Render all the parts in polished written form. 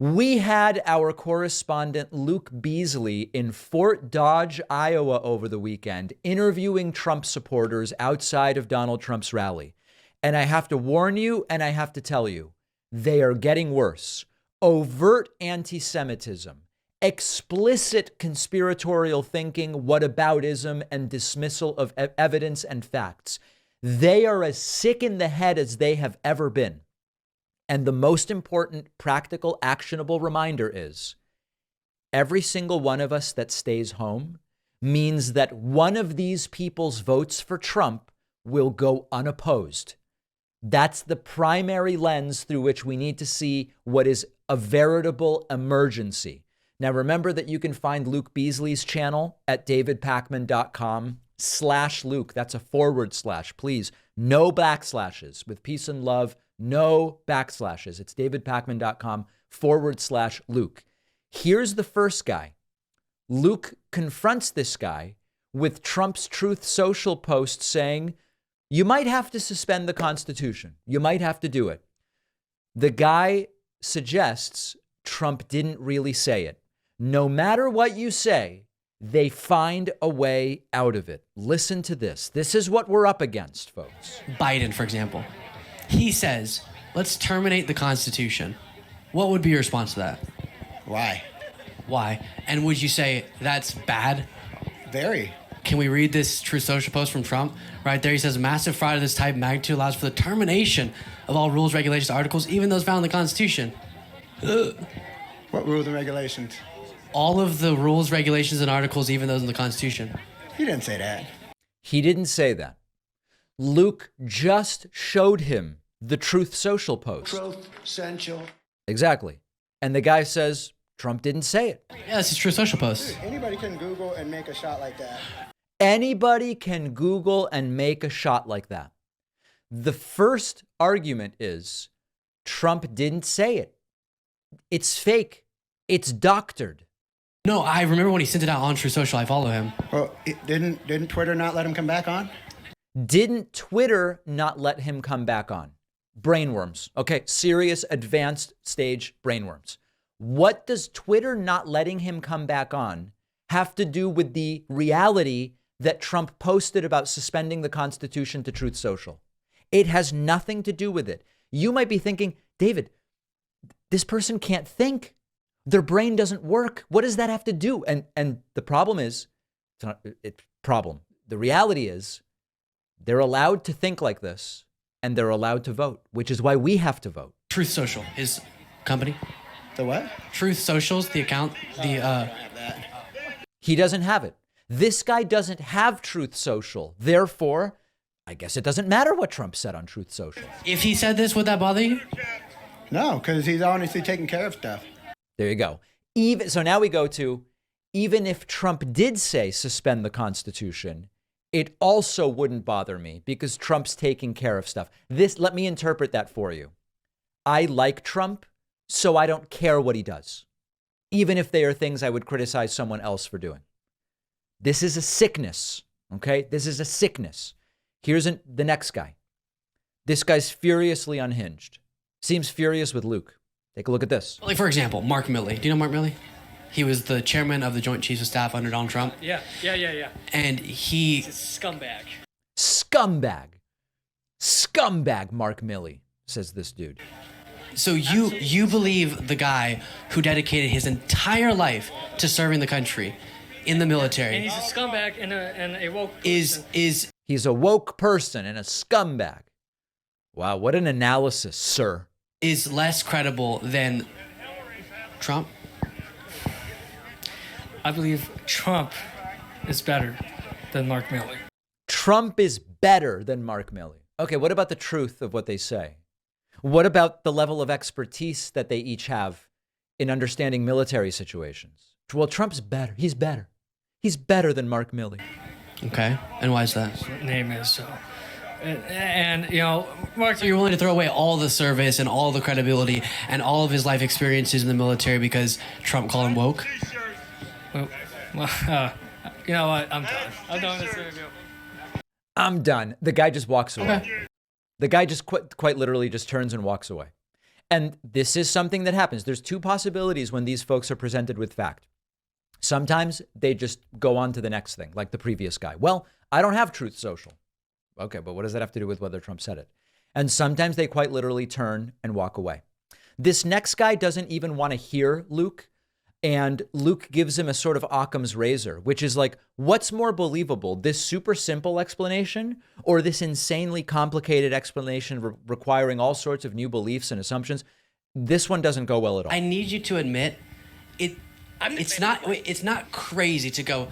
We had our correspondent Luke Beasley in Fort Dodge, Iowa over the weekend, interviewing Trump supporters outside of Donald Trump's rally. And I have to warn you, and I have to tell you, they are getting worse. Overt anti-Semitism, explicit conspiratorial thinking, whataboutism, and dismissal of evidence and facts. They are as sick in the head as they have ever been. And the most important, practical, actionable reminder is every single one of us that stays home means that one of these people's votes for Trump will go unopposed. That's the primary lens through which we need to see what is a veritable emergency. Now, remember that you can find Luke Beasley's channel at davidpakman.com/Luke. That's a /. Please, no backslashes. With peace and love, no backslashes. It's davidpakman.com/Luke. Here's the first guy. Luke confronts this guy with Trump's Truth Social post saying, you might have to suspend the Constitution. You might have to do it. The guy suggests Trump didn't really say it. No matter what you say, they find a way out of it. Listen to this. This is what we're up against, folks. Biden, for example. He says, let's terminate the Constitution. What would be your response to that? Why? Why? And would you say that's bad? Very. Can we read this Truth Social post from Trump? Right there, he says, massive fraud of this type magnitude allows for the termination of all rules, regulations, articles, even those found in the Constitution. Ugh. What rules and regulations? All of the rules, regulations, and articles, even those in the Constitution. He didn't say that. He didn't say that. Luke just showed him the Truth Social post. Truth Social. Exactly. And the guy says, Trump didn't say it. Yeah, this is Truth Social post. Dude, anybody can Google and make a shot like that. Anybody can Google and make a shot like that. The first argument is Trump didn't say it. It's fake. It's doctored. No, I remember when he sent it out on Truth Social. I follow him. Well, didn't Twitter not let him come back on? Didn't Twitter not let him come back on? Brainworms. Okay, serious advanced stage brainworms. What does Twitter not letting him come back on have to do with the reality that Trump posted about suspending the Constitution to Truth Social? It has nothing to do with it. You might be thinking, David, this person can't think. Their brain doesn't work. What does that have to do? And the problem is, it's not a problem. The reality is they're allowed to think like this and they're allowed to vote, which is why we have to vote. Truth Social, his company. The what? Truth Socials, the account, He doesn't have it. This guy doesn't have Truth Social. Therefore, I guess it doesn't matter what Trump said on Truth Social. If he said this, would that bother you? No, because he's honestly taking care of stuff. There you go. So now we go to, even if Trump did say suspend the Constitution, it also wouldn't bother me because Trump's taking care of stuff. Let me interpret that for you. I like Trump, so I don't care what he does, even if they are things I would criticize someone else for doing. This is a sickness, okay? This is a sickness. Here's the next guy. This guy's furiously unhinged. Seems furious with Luke. Take a look at this. Like, for example, Mark Milley. Do you know Mark Milley? He was the chairman of the Joint Chiefs of Staff under Donald Trump. Yeah. And He's a scumbag. Scumbag, Mark Milley, says this dude. So you believe the guy who dedicated his entire life to serving the country in the military. And he's a scumbag and a woke person. Is He's a woke person and a scumbag. Wow, what an analysis, sir. Is less credible than Trump? I believe Trump is better than Mark Milley. Trump is better than Mark Milley. Okay, what about the truth of what they say? What about the level of expertise that they each have in understanding military situations? Well, Trump's better. He's better. He's better than Mark Milley. Okay, and why is that? His name is so. And you know, Mark, So you're willing to throw away all the service and all the credibility and all of his life experiences in the military because Trump called him woke? well, you know what? I'm done. I'm done with this interview. I'm done. The guy just walks away. Okay. The guy just quite literally just turns and walks away. And this is something that happens. There's two possibilities when these folks are presented with fact. Sometimes they just go on to the next thing, like the previous guy. Well, I don't have Truth Social. Okay, but what does that have to do with whether Trump said it? And sometimes they quite literally turn and walk away. This next guy doesn't even want to hear Luke. And Luke gives him a sort of Occam's razor, which is like, what's more believable, this super simple explanation or this insanely complicated explanation requiring all sorts of new beliefs and assumptions? This one doesn't go well at all. I need you to admit it's not crazy to go,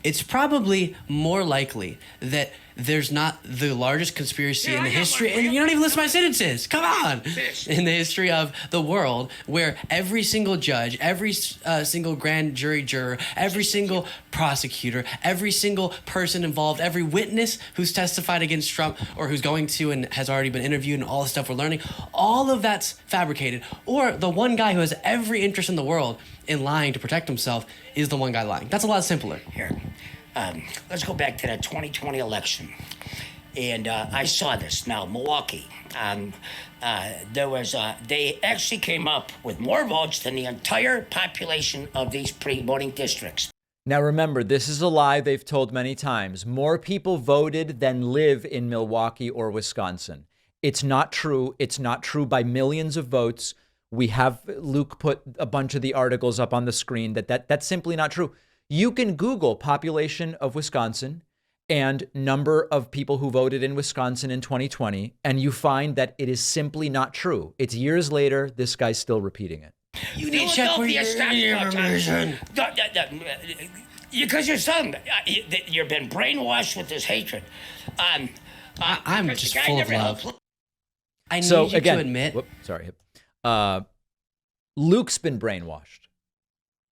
it's probably more likely that there's not the largest conspiracy in the history, and you don't even listen to my sentences. Come on. In the history of the world, where every single judge, every single grand jury juror, every single prosecutor, every single person involved, every witness who's testified against Trump or who's going to and has already been interviewed and all the stuff we're learning, all of that's fabricated. Or the one guy who has every interest in the world in lying to protect himself is the one guy lying. That's a lot simpler. Here, let's go back to the 2020 election. And I saw this now, Milwaukee. They actually came up with more votes than the entire population of these pre-voting districts. Now, remember, this is a lie they've told many times. More people voted than live in Milwaukee or Wisconsin. It's not true. It's not true by millions of votes. We have Luke put a bunch of the articles up on the screen that's simply not true. You can Google population of Wisconsin and number of people who voted in Wisconsin in 2020, and you find that it is simply not true. It's years later, this guy's still repeating it. You need to check where because you're son, you've been brainwashed with this hatred. I'm just full of love. I need So you again, to admit. Luke's been brainwashed.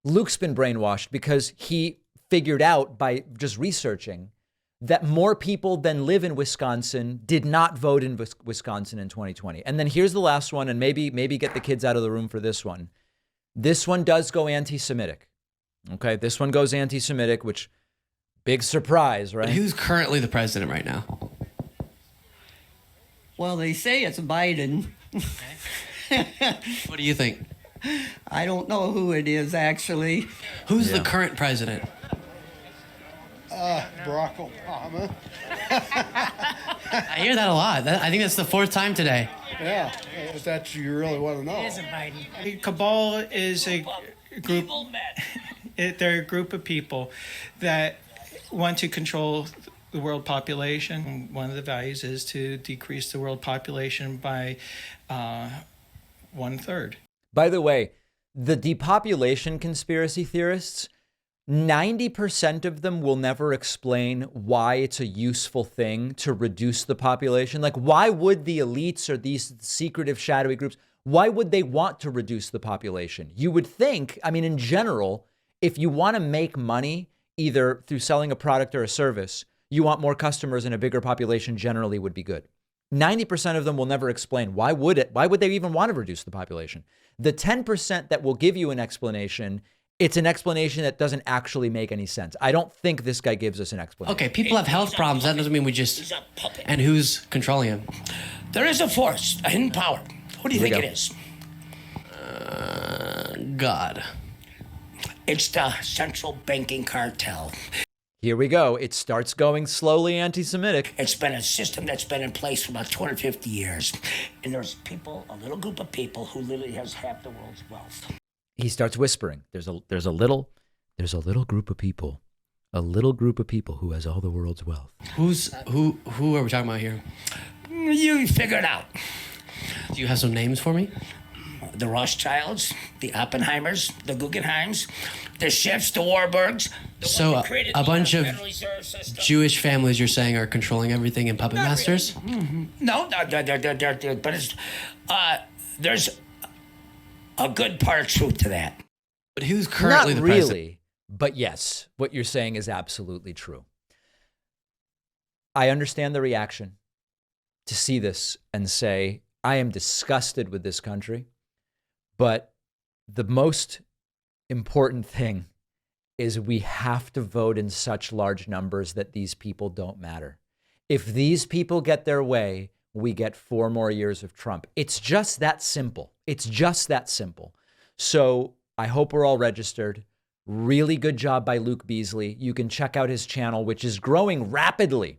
Luke's been brainwashed because he figured out by just researching that more people than live in Wisconsin did not vote in Wisconsin in 2020. And then here's the last one, and maybe get the kids out of the room for this one. This one does go anti-Semitic. Okay, this one goes anti-Semitic, which big surprise, right? But who's currently the president right now? Well, they say it's Biden. What do you think? I don't know who it is, actually. Who's the current president? Barack Obama. I hear that a lot. I think that's the fourth time today. Yeah, if that's you really want to know. It isn't Biden. Cabal is a group. They're a group of people that want to control the world population. One of the values is to decrease the world population by 1/3. By the way, the depopulation conspiracy theorists, 90% of them will never explain why it's a useful thing to reduce the population. Like, why would the elites or these secretive, shadowy groups, why would they want to reduce the population? You would think, I mean, in general, if you want to make money, either through selling a product or a service, you want more customers and a bigger population generally would be good. 90% of them will never explain why would they even want to reduce the population? The 10% that will give you an explanation, it's an explanation that doesn't actually make any sense. I don't think this guy gives us an explanation. Okay, people have health problems. That doesn't mean we just... He's a puppet. And who's controlling him? There is a force, a hidden power. Who do you think it is? God. It's the central banking cartel. Here we go. It starts going slowly anti-Semitic. It's been a system that's been in place for about 250 years. And there's people, a little group of people who literally has half the world's wealth. He starts whispering. There's a little group of people. A little group of people who has all the world's wealth. Who are we talking about here? You figure it out. Do you have some names for me? The Rothschilds, the Oppenheimers, the Guggenheims, the Schiffs, the Warburgs. So a bunch of Jewish families, you're saying, are controlling everything and puppet masters? No, they're, but it's, there's a good part of truth to that. But who's currently Not the really, president? but yes, what you're saying is absolutely true. I understand the reaction to see this and say, I am disgusted with this country. But the most important thing is we have to vote in such large numbers that these people don't matter. If these people get their way, we get 4 more years of Trump. It's just that simple. It's just that simple. So I hope we're all registered. Really good job by Luke Beasley. You can check out his channel, which is growing rapidly,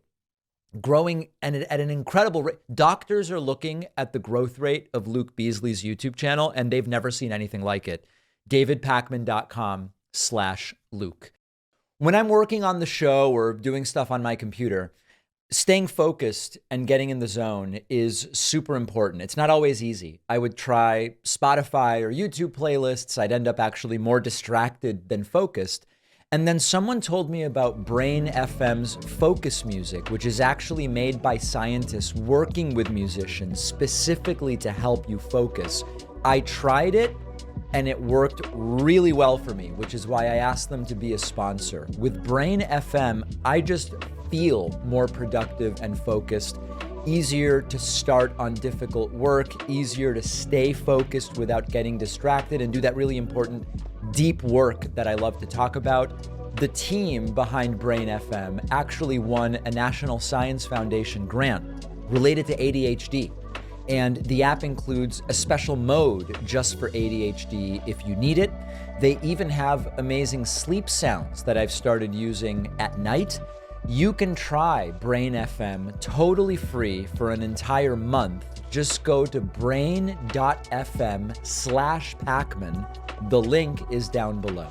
growing and at an incredible rate. Doctors are looking at the growth rate of Luke Beasley's YouTube channel, and they've never seen anything like it. davidpakman.com/Luke. When I'm working on the show or doing stuff on my computer, staying focused and getting in the zone is super important. It's not always easy. I would try Spotify or YouTube playlists. I'd end up actually more distracted than focused. And then someone told me about Brain FM's Focus Music, which is actually made by scientists working with musicians specifically to help you focus. I tried it and it worked really well for me, which is why I asked them to be a sponsor. With Brain FM, I just feel more productive and focused, easier to start on difficult work, easier to stay focused without getting distracted and do that really important deep work that I love to talk about. The team behind Brain FM actually won a National Science Foundation grant related to ADHD. And the app includes a special mode just for ADHD if you need it. They even have amazing sleep sounds that I've started using at night. You can try Brain FM totally free for an entire month. Just go to brain.fm/Pakman. The link is down below.